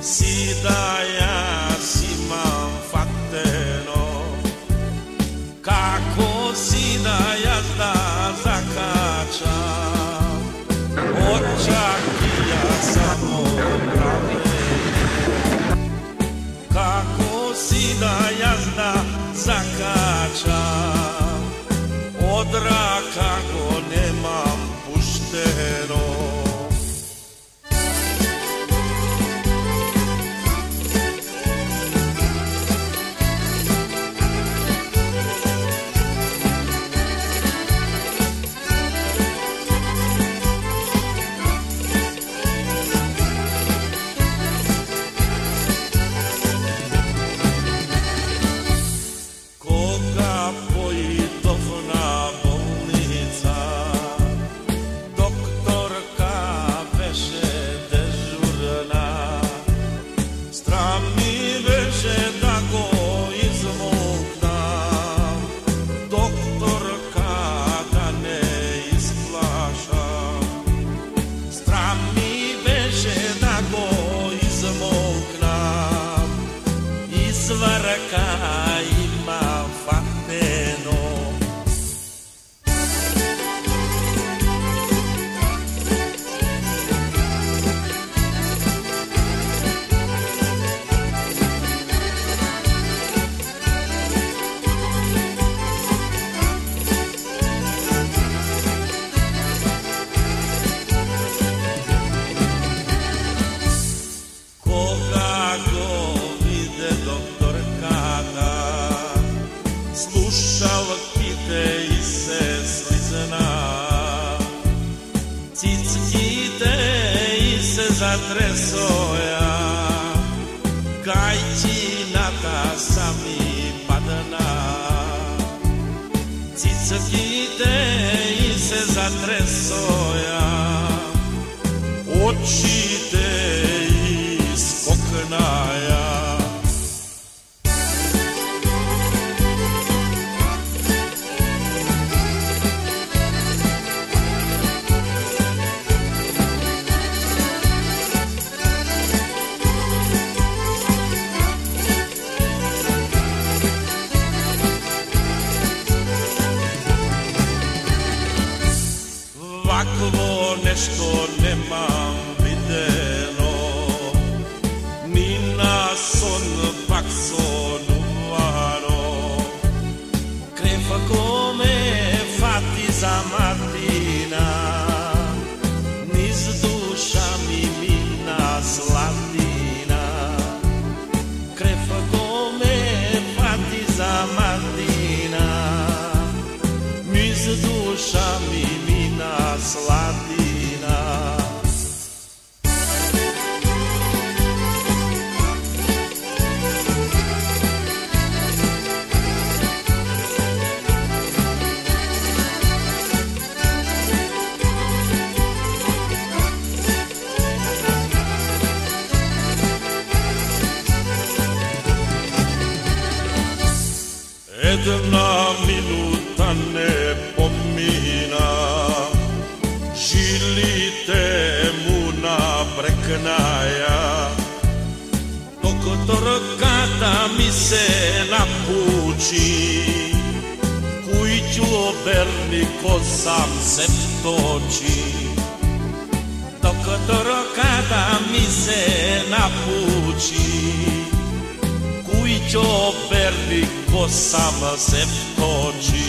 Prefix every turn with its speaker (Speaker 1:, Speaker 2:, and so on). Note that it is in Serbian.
Speaker 1: si da ja imam fakteno, kako si da ja da zakačam, očakija samo prave, kako si da ja da zakačam, od raka go nemam pušteno. Svarka ima fateno, koga go vide doktor kada slušalkite i se slizna, cickite i se zatresoja, gajčinata sami padna, cickite i se zatresoja, očite iz oknaja. Ovakvo nešto nemam videno, ni na son pak sonuvano, krefa kome fati za Martina, niz duša mi mina slatina, krefa kome fati za Martina, niz duša mi mina slatina. Jedna minuta ne pomina, žilite mu na preknaja, doktor kada mi se napuči, kuću oberni ko sam se toči, doktor kada mi se napuči, kuću oberni ko sam se toči.